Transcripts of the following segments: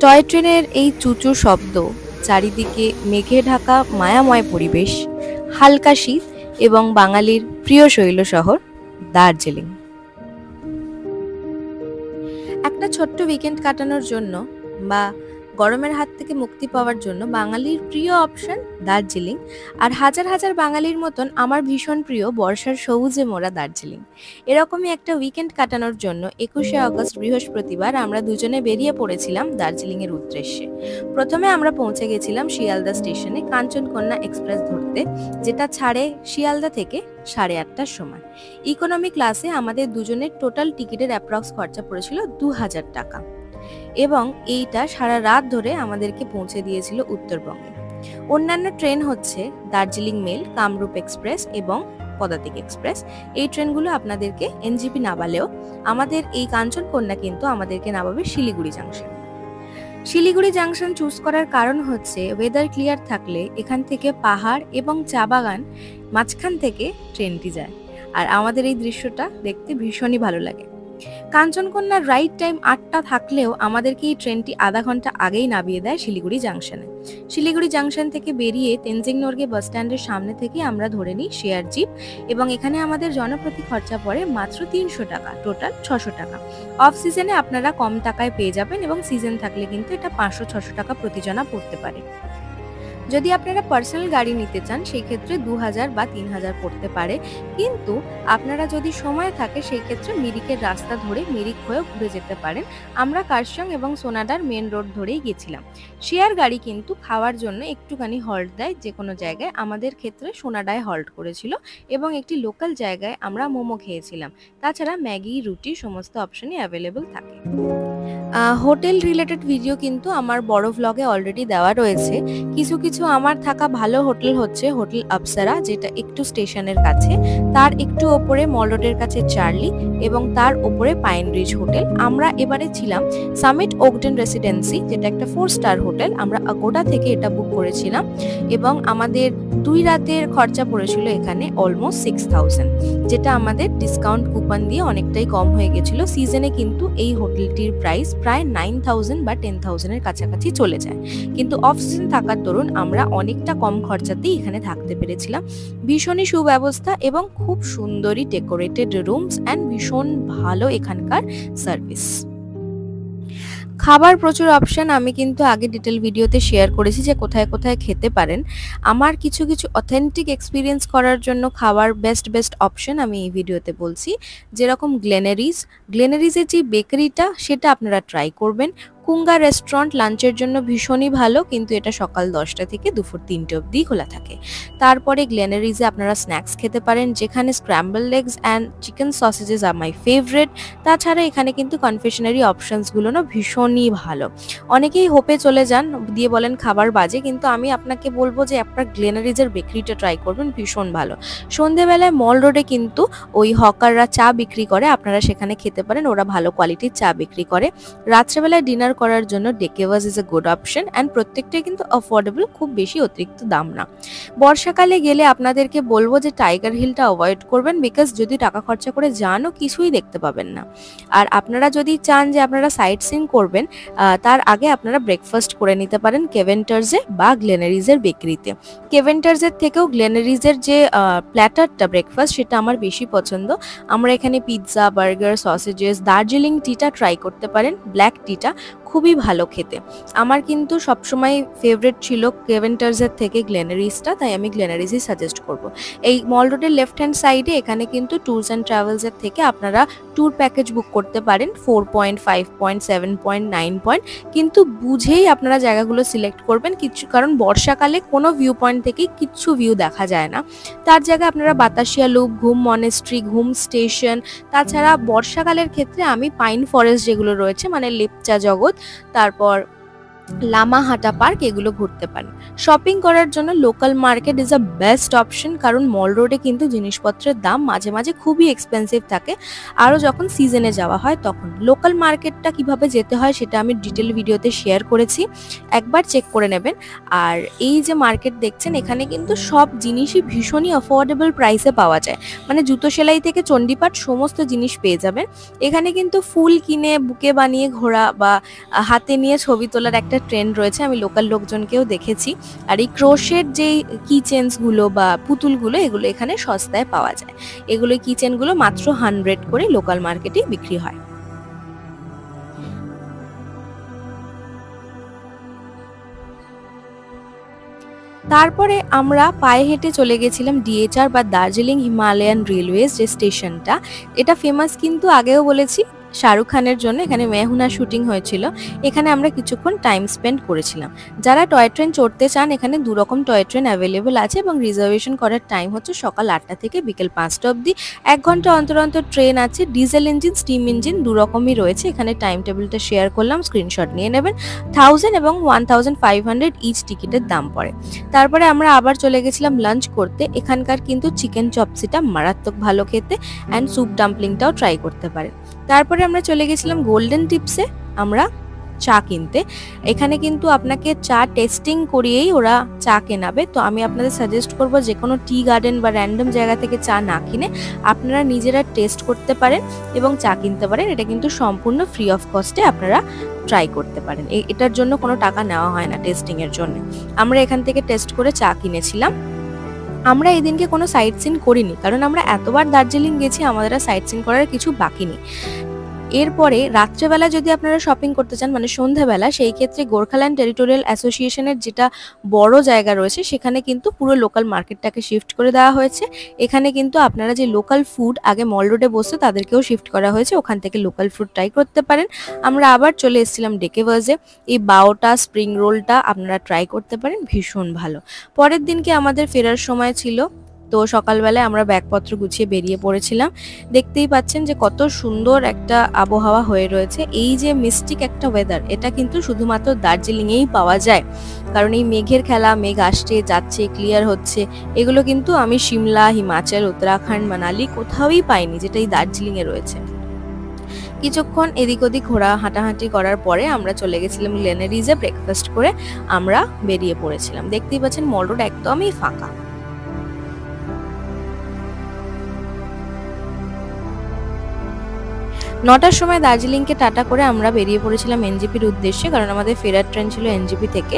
Toy ট্রেনের এই চুচু শব্দ, চারিদিকে মেঘে ঢাকা মায়াময় পরিবেশ, হালকা শীত এবং বাঙালির প্রিয় শৈল শহর দার্জিলিং। একটা ছোট্ট উইকেন্ড কাটানোর জন্য বা গরমের হাত থেকে মুক্তি পাওয়ার জন্য বাঙালির প্রিয় অপশন দার্জিলিং। আর হাজার হাজার বাঙালির মতন আমার ভীষণ প্রিয় বর্ষার সবুজে মোড়া দার্জিলিং। এরকমই একটা উইকেন্ড কাটানোর জন্য 21শে আগস্ট বৃহস্পতিবার আমরা দুজনে বেরিয়ে পড়েছিলাম দার্জিলিংয়ের উদ্দেশ্যে। প্রথমে আমরা পৌঁছে গেছিলাম শিয়ালদা স্টেশনে কাঞ্চনকন্যা এক্সপ্রেস ধরতে, যেটা ছাড়ে শিয়ালদা থেকে 8:30টার সময়। ইকোনমি ক্লাসে আমাদের দুজনের টোটাল টিকিটের অ্যাপ্রক্স খরচা পড়েছিল 2000 টাকা এবং এইটা সারা রাত ধরে আমাদেরকে পৌঁছে দিয়েছিল উত্তরবঙ্গে। অন্যান্য ট্রেন হচ্ছে দার্জিলিং মেল, কামরূপ এক্সপ্রেস এবং পদাতিক এক্সপ্রেস। এই ট্রেনগুলো আপনাদেরকে এনজিপি নামালেও আমাদের এই কাঞ্চনকন্যা কিন্তু আমাদেরকে নামাবে Siliguri junction. Siliguri junction choose করার কারণ হচ্ছে ওয়েদার ক্লিয়ার থাকলে এখান থেকে পাহাড় এবং চা বাগান মাঝখান থেকে ট্রেনটি যায়, আর আমাদের এই দৃশ্যটা দেখতে ভীষণই ভালো লাগে। কাঞ্চনকন্যার রাইড টাইম 8টা থাকলেও আমাদেরকে এই ট্রেনটি আধা ঘন্টা আগেই নামিয়ে দেয় শিলিগুড়ি জাংশনে। শিলিগুড়ি জাংশন থেকে বেরিয়ে তেনজিং নোরগে বাস স্ট্যান্ডের সামনে থেকে আমরা ধরে নিই শেয়ার জিপ এবং এখানে আমাদের জনপ্রতি খরচা পড়ে মাত্র 300 টাকা, টোটাল 600 টাকা। অফ সিজনে আপনারা কম টাকায় পেয়ে যাবেন এবং সিজন থাকলে কিন্তু এটা 500-600 টাকা প্রতি জনা পড়তে পারে। যদি আপনারা পার্সোনাল গাড়ি নিতে চান সেই ক্ষেত্রে 2000 বা 3000 পড়তে পারে, কিন্তু আপনারা যদি সময় থাকে সেই ক্ষেত্রে মিরিকের রাস্তা ধরে মিরিক হয়েও ঘুরে যেতে পারেন। আমরা কার্শিয়ং এবং সোনাডার মেন রোড ধরেই গেছিলাম। শেয়ার গাড়ি কিন্তু খাওয়ার জন্য একটুখানি হল্ট দেয় যে কোনো জায়গায়, আমাদের ক্ষেত্রে সোনাডায় হল্ট করেছিল এবং একটি লোকাল জায়গায় আমরা মোমো খেয়েছিলাম। তাছাড়া ম্যাগি, রুটি সমস্ত অপশনই অ্যাভেলেবল থাকে। হোটেল রিলেটেড ভিডিও কিন্তু আমার বড় ভ্লগে অলরেডি দেওয়া রয়েছে। কিছু কিছু আমার থাকা ভালো হোটেল হচ্ছে হোটেল আপসারা, যেটা একটু স্টেশনের কাছে, তার একটু ওপরে মল রোডের কাছে চার্লি এবং তার ওপরে পাইন রিজ হোটেল। আমরা এবারে ছিলাম সামিট ওকডেন রেসিডেন্সি, যেটা একটা 4 স্টার হোটেল। আমরা আগোডা থেকে এটা বুক করেছিলাম এবং আমাদের 2 রাতের খরচা পড়েছিল এখানে অলমোস্ট 6000, যেটা আমাদের ডিসকাউন্ট কুপন দিয়ে অনেকটাই কম হয়ে গেছিল। সিজনে কিন্তু এই হোটেলটির প্রাইস প্রায় 9000 বা 10000 এর কাছাকাছি চলে যায়, কিন্তু অফ সিজন থাকার দরুন আমরা অনেকটা কম খরচাতেই এখানে থাকতে পেরেছিলাম। ভীষণই সুব্যবস্থা এবং খুব সুন্দরই ডেকোরেটেড রুমস অ্যান্ড ভীষণ ভালো এখানকার সার্ভিস। খাবার প্রচুর অপশন আমি কিন্তু আগে ডিটেল ভিডিওতে শেয়ার করেছি যে কোথায় কোথায় খেতে পারেন। আমার কিছু কিছু অথেন্টিক এক্সপিরিয়েন্স করার জন্য খাবার বেস্ট অপশন আমি এই ভিডিওতে বলছি। যেরকম গ্লেনারিজের যে বেকারিটা সেটা আপনারা ট্রাই করবেন। কুঙ্গা রেস্টুরেন্ট লাঞ্চের জন্য ভীষণই ভালো, কিন্তু এটা সকাল 10টা থেকে দুপুর 3টে অবধি খোলা থাকে। তারপরে গ্লেনারিজে আপনারা স্ন্যাক্স খেতে পারেন, যেখানে scrambled eggs and chicken sausages আর মাই ফেভারিট। তাছাড়া এখানে কিন্তু কনফেশনারি অপশনসগুলো না ভীষণই ভালো। অনেকেই হোপে চলে যান দিয়ে বলেন খাবার বাজে, কিন্তু আমি আপনাকে বলবো যে আপনার গ্লেনারিজের বেকারিটা ট্রাই করবেন, ভীষণ ভালো। সন্ধেবেলায় মল রোডে কিন্তু ওই হকাররা চা বিক্রি করে, আপনারা সেখানে খেতে পারেন, ওরা ভালো কোয়ালিটির চা বিক্রি করে। রাত্রেবেলায় ডিনার করার জন্য ডেকেভাস is a good option and প্রত্যেকটাই কিন্তু অ্যাফোর্ডেবল, খুব বেশি অতিরিক্ত দাম না। বর্ষাকালে গেলে আপনাদেরকে বলবো যে টাইগার হিলটা অ্যাভয়েড করবেন, বিকজ যদি টাকা খরচা করে যানও কিছুই দেখতে পাবেন না। আর আপনারা যদি চান যে আপনারা সাইট সিইং করবেন, তার আগে আপনারা ব্রেকফাস্ট করে নিতে পারেন কেভেন্টার্সে বা গ্লেনারিজের বেকারিতে। কেভেন্টার্সের থেকেও গ্লেনারিজের যে প্ল্যাটারটা ব্রেকফাস্ট সেটা আমার বেশি পছন্দ। আমরা এখানে পিৎজা, বার্গার, সসেজেস, দার্জিলিং টিটা ট্রাই করতে পারেন, ব্ল্যাক টিটা খুবই ভালো খেতে। আমার কিন্তু সবসময় ফেভারিট ছিল কেভেন্টার্সের থেকে গ্লেনারিজটা, তাই আমি গ্লেনারিজই সাজেস্ট করব। এই মল রোডের লেফট হ্যান্ড সাইডে এখানে কিন্তু ট্যুরস অ্যান্ড ট্রাভেলসের থেকে আপনারা ট্যুর প্যাকেজ বুক করতে পারেন 4 পয়েন্ট, 5 পয়েন্ট, 7 পয়েন্ট, 9 পয়েন্ট, কিন্তু বুঝেই আপনারা জায়গাগুলো সিলেক্ট করবেন কিছু, কারণ বর্ষাকালে কোনো ভিউ পয়েন্ট থেকেই কিচ্ছু ভিউ দেখা যায় না। তার জায়গায় আপনারা বাতাসিয়া লুপ, ঘুম মনেস্ট্রি, ঘুম স্টেশন, তাছাড়া বর্ষাকালের ক্ষেত্রে আমি পাইন ফরেস্ট যেগুলো রয়েছে মানে লেপচা জগৎ, তারপর লামাহাটা পার্ক এগুলো ঘুরতে পারেন। শপিং করার জন্য local market is a best option, কারণ মল রোডে কিন্তু জিনিসপত্রের দাম মাঝে মাঝে খুবই এক্সপেন্সিভ থাকে, আরও যখন সিজনে যাওয়া হয় তখন। লোকাল মার্কেটটা কিভাবে যেতে হয় সেটা আমি ডিটেল ভিডিওতে শেয়ার করেছি, একবার চেক করে নেবেন। আর এই যে মার্কেট দেখছেন, এখানে কিন্তু সব জিনিসই ভীষণই অ্যাফোর্ডেবল প্রাইসে পাওয়া যায়, মানে জুতো সেলাই থেকে চণ্ডীপাঠ সমস্ত জিনিস পেয়ে যাবেন। এখানে কিন্তু ফুল কিনে বুকে বানিয়ে ঘোরা বা হাতে নিয়ে ছবি তোলার একটা ট্রেন্ড রয়েছে, আমি লোকাল লোকজনকেও দেখেছি। আর এই ক্রোশের যে কিচেনসগুলো বা পুতুলগুলো, এগুলো এখানে সস্তায় পাওয়া যায়। এগুলো কিচেনগুলো মাত্র 100 করে লোকাল মার্কেটে বিক্রি হয়। তারপরে আমরা পায়ে হেঁটে চলে গেছিলাম ডিএচআর বা দার্জিলিং হিমালয়ান রেলওয়েজ যে স্টেশনটা। এটা ফেমাস কিন্তু আগেও বলেছি শাহরুখ খানের জন্য, এখানে মেহুনা শুটিং হয়েছিল। এখানে আমরা কিছুক্ষণ টাইম স্পেন্ড করেছিলাম। যারা টয় ট্রেন চড়তে চান, এখানে দুরকম টয় ট্রেন অ্যাভেলেবেল আছে এবং রিজার্ভেশন করার টাইম হচ্ছে সকাল 8টা থেকে বিকেল 5টা অবধি। 1 ঘন্টা অন্তর অন্তর ট্রেন আছে, ডিজেল ইঞ্জিন স্টিম ইঞ্জিন দুরকমই রয়েছে। এখানে টাইম টেবিলটা শেয়ার করলাম, স্ক্রিনশট নিয়ে নেবেন। 1000 এবং 1500 ইচ টিকিটের দাম পড়ে। তারপরে আমরা আবার চলে গেছিলাম লাঞ্চ করতে। এখানকার কিন্তু চিকেন চপসিটা মারাত্মক ভালো খেতে, অ্যান্ড স্যুপ ডাম্পলিংটাও ট্রাই করতে পারেন। তারপরে আমরা চলে গেছিলাম গোল্ডেন টিপসে আমরা চা কিনতে। এখানে কিন্তু আপনাকে চা টেস্টিং করিয়েই ওরা চা কেনাবে। তো আমি আপনাদের সাজেস্ট করব যে কোনো টি গার্ডেন বা র্যান্ডম জায়গা থেকে চা না কিনে আপনারা নিজেরা টেস্ট করতে পারেন এবং চা কিনতে পারেন। এটা কিন্তু সম্পূর্ণ ফ্রি অফ কস্টে আপনারা ট্রাই করতে পারেন, এটার জন্য কোনো টাকা নেওয়া হয় না টেস্টিংয়ের জন্য। আমরা এখান থেকে টেস্ট করে চা কিনেছিলাম। আমরা এদিনকে কোনো সাইট সিন করিনি, কারণ আমরা এতবার দার্জিলিং গেছি, আমাদের আর সাইট সিন করার কিছু বাকি নেই। এরপরে রাত্রেবেলা যদি আপনারা শপিং করতে চান, মানে সন্ধ্যাবেলা, সেই ক্ষেত্রে গোর্খাল্যান্ড টেরিটোরিয়াল অ্যাসোসিয়েশনের যেটা বড় জায়গা রয়েছে, সেখানে কিন্তু পুরো লোকাল মার্কেটটাকে শিফট করে দেওয়া হয়েছে। এখানে কিন্তু আপনারা যে লোকাল ফুড আগে মল রোডে বসতো তাদেরকেও শিফট করা হয়েছে, ওখান থেকে লোকাল ফুড ট্রাই করতে পারেন। আমরা আবার চলে এসেছিলাম ডেকেভার্সে। এই বাওটা স্প্রিং রোলটা আপনারা ট্রাই করতে পারেন, ভীষণ ভালো। পরের দিনকে আমাদের ফেরার সময় ছিল, তো সকালবেলায় আমরা ব্যাগপত্র গুছিয়ে বেরিয়ে পড়েছিলাম। দেখতেই পাচ্ছেন যে কত সুন্দর একটা আবহাওয়া হয়ে রয়েছে। এই যে মিস্টিক একটা ওয়েদার, এটা কিন্তু শুধুমাত্র দার্জিলিংয়েই পাওয়া যায়, কারণ এই মেঘের খেলা, মেঘ আসছে যাচ্ছে, ক্লিয়ার হচ্ছে, এগুলো কিন্তু আমি সিমলা, হিমাচল, উত্তরাখণ্ড, মানালি কোথাওই পাইনি, যেটা এই দার্জিলিংয়ে রয়েছে। কিছুক্ষণ এদিক ওদিক ঘোরা হাঁটাহাঁটি করার পরে আমরা চলে গেছিলাম গ্লেনারিজে। ব্রেকফাস্ট করে আমরা বেরিয়ে পড়েছিলাম। দেখতেই পাচ্ছেন মল রোড একদমই ফাঁকা। 9টার সময় দার্জিলিংকে টাটা করে আমরা বেরিয়ে পড়েছিলাম এনজেপির উদ্দেশ্যে, কারণ আমাদের ফেরার ট্রেন ছিল এনজেপি থেকে।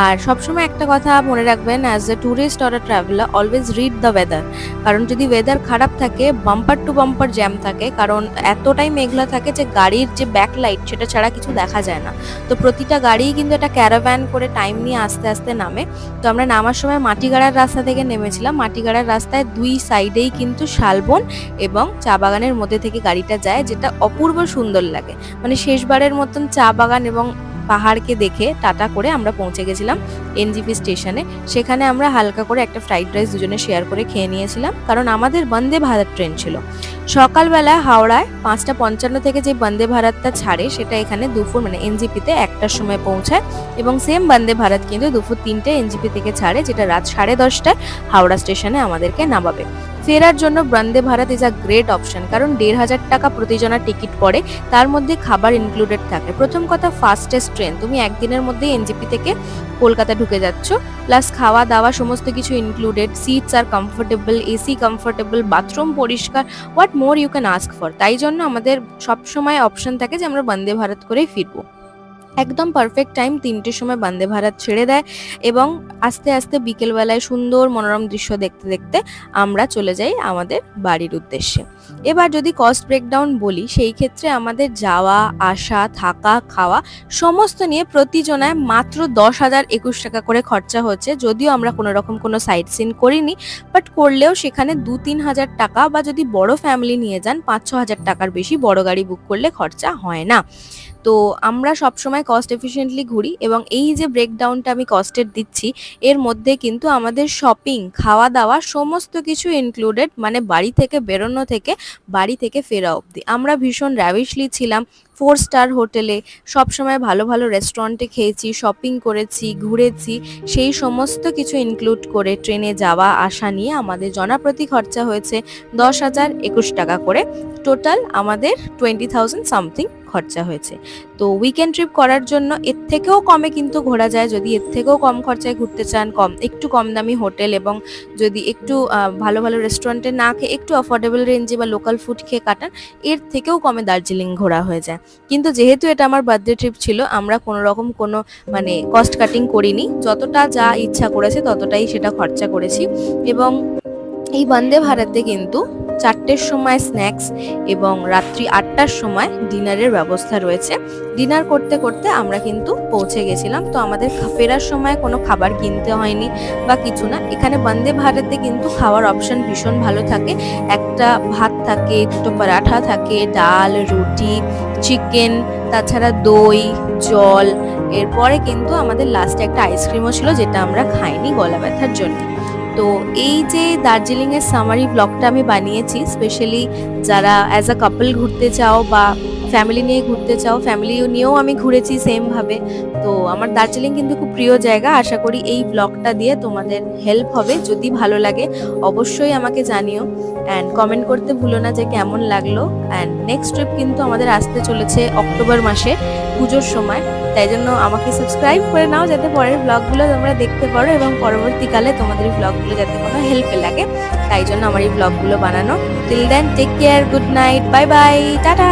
আর সবসময় একটা কথা মনে রাখবেন, as a tourist or a traveller, always read the weather. কারণ যদি ওয়েদার খারাপ থাকে, বাম্পার টু বাম্পার জ্যাম থাকে, কারণ এতটাই মেঘলা থাকে যে গাড়ির যে ব্যাকলাইট সেটা ছাড়া কিছু দেখা যায় না। তো প্রতিটা গাড়িই কিন্তু একটা ক্যারাভ্যান করে টাইম নিয়ে আস্তে আস্তে নামে। তো আমরা নামার সময় মাটিগাড়ার রাস্তা থেকে নেমেছিলাম। মাটিগাড়ার রাস্তায় দুই সাইডেই কিন্তু শালবন এবং চা বাগানের মধ্যে থেকে গাড়িটা যায়, যেটা অপূর্ব সুন্দর লাগে। মানে শেষবারের মতন চা বাগান এবং পাহাড়কে দেখে টাটা করে আমরা পৌঁছে গেছিলাম এনজেপি স্টেশনে। সেখানে আমরা হালকা করে একটা ফ্রাইড রাইস দুজনে শেয়ার করে খেয়ে নিয়েছিলাম, কারণ আমাদের বন্দে ভারত ট্রেন ছিল। সকালবেলা হাওড়ায় 5:55 থেকে যে বন্দে ভারতটা ছাড়ে, সেটা এখানে দুপুর মানে এনজেপিতে 1টার সময় পৌঁছায়, এবং সেম বন্দে ভারত কিন্তু দুপুর 3টে এনজেপি থেকে ছাড়ে, যেটা রাত 10:30টায় হাওড়া স্টেশনে আমাদেরকে নামাবে। ফেরার জন্য Vande Bharat is a great option, কারণ 1500 টাকা প্রতিজনা টিকিট পড়ে, তার মধ্যে খাবার ইনক্লুডেড থাকে। প্রথম কথা, ফাস্টেস্ট ট্রেন, তুমি একদিনের মধ্যেই এনজেপি থেকে কলকাতা ঢুকে যাচ্ছ, প্লাস খাওয়া দাওয়া সমস্ত কিছু included. Seats are comfortable, AC comfortable, bathroom পরিষ্কার, what more you can ask for. তাই জন্য আমাদের সবসময় অপশন থাকে যে আমরা বন্দে ভারত করেই ফিরবো। একদম পারফেক্ট টাইম, 3টের সময় বন্দে ভারত ছেড়ে দেয়, এবং আস্তে আস্তে বিকেলবেলায় সুন্দর মনোরম দৃশ্য দেখতে দেখতে আমরা চলে যাই আমাদের বাড়ির উদ্দেশ্যে। এবার যদি কস্ট ব্রেকডাউন বলি, সেই ক্ষেত্রে আমাদের যাওয়া আসা থাকা খাওয়া সমস্ত নিয়ে প্রতিজনায় মাত্র 10,021 টাকা করে খরচা হচ্ছে। যদিও আমরা কোনো রকম কোনো সাইট সিন করিনি, বাট করলেও সেখানে 2-3 হাজার টাকা, বা যদি বড় ফ্যামিলি নিয়ে যান 5-6 হাজার টাকার বেশি বড় গাড়ি বুক করলে খরচা হয় না। তো আমরা সবসময় কস্ট এফিশিয়েন্টলি ঘুরি, এবং এই যে ব্রেকডাউনটা আমি কস্টের দিচ্ছি, এর মধ্যে কিন্তু আমাদের শপিং, খাওয়া দাওয়া সমস্ত কিছু ইনক্লুডেড। মানে বাড়ি থেকে বেরোনো থেকে বাড়ি থেকে ফেরা অবধি। আমরা ভীষণ র্যাভিশলি ছিলাম, 4 স্টার হোটেলে, সবসময় ভালো ভালো রেস্টুরেন্টে খেয়েছি, শপিং করেছি, ঘুরেছি। সেই সমস্ত কিছু ইনক্লুড করে ট্রেনে যাওয়া আসা নিয়ে আমাদের জনাপ্রতি খরচা হয়েছে 10,021 টাকা করে। টোটাল আমাদের 20,000 সামথিং খরচা হয়েছে। তো উইকেন্ড ট্রিপ করার জন্য এর থেকেও কমে কিন্তু ঘোরা যায়, যদি এর থেকেও কম খরচায় ঘুরতে চান, একটু কম দামি হোটেল এবং যদি একটু ভালো ভালো রেস্টুরেন্টে না খেয়ে একটু অ্যাফোর্ডেবল রেঞ্জে বা লোকাল ফুড খেয়ে কাটান, এর থেকেও কমে দার্জিলিং ঘোরা হয়ে যায়। কিন্তু যেহেতু এটা আমার বার্থডে ট্রিপ ছিল, আমরা কোনো রকম কোনো কস্ট কাটিং করিনি, যতটা যা ইচ্ছা করেছে ততটাই সেটা খরচা করেছি। এবং এই বন্দে ভারতে কিন্তু 4টের সময় স্ন্যাক্স এবং রাত্রি 8টার সময় ডিনারের ব্যবস্থা রয়েছে। ডিনার করতে করতে আমরা কিন্তু পৌঁছে গেছিলাম, তো আমাদের ফেরার সময় কোনো খাবার কিনতে হয়নি বা কিছু না। এখানে বন্দে ভারতে কিন্তু খাওয়ার অপশন ভীষণ ভালো থাকে। একটা ভাত থাকে, 2টো পরাঠা থাকে, ডাল, রুটি, চিকেন, তাছাড়া দই, জল। এরপরে কিন্তু আমাদের লাস্টে একটা আইসক্রিমও ছিল, যেটা আমরা খাইনি গলা ব্যথার জন্য। তো এই যে দার্জিলিংয়ের সামারি ব্লগটা আমি বানিয়েছি স্পেশালি যারা অ্যাজ আ কাপল ঘুরতে চাও বা ফ্যামিলি নিয়ে ঘুরতে চাও, ফ্যামিলি নিয়েও আমি ঘুরেছি সেমভাবে। তো আমার দার্জিলিং কিন্তু খুব প্রিয় জায়গা। আশা করি এই ব্লগটা দিয়ে তোমাদের হেল্প হবে। যদি ভালো লাগে অবশ্যই আমাকে জানিও, অ্যান্ড কমেন্ট করতে ভুলো না যে কেমন লাগলো। অ্যান্ড নেক্সট ট্রিপ কিন্তু আমাদের আসতে চলেছে অক্টোবর মাসে, পুজোর সময়। তাই জন্য আমাকে সাবস্ক্রাইব করে নাও, যাতে পরের ব্লগগুলো তোমরা দেখতে পারো এবং পরবর্তীকালে তোমাদের ব্লগগুলো যাতে কোনো হেল্পে লাগে। তাই জন্য আমার এই ব্লগগুলো বানানো। Till then take care, good night, bye bye, tata.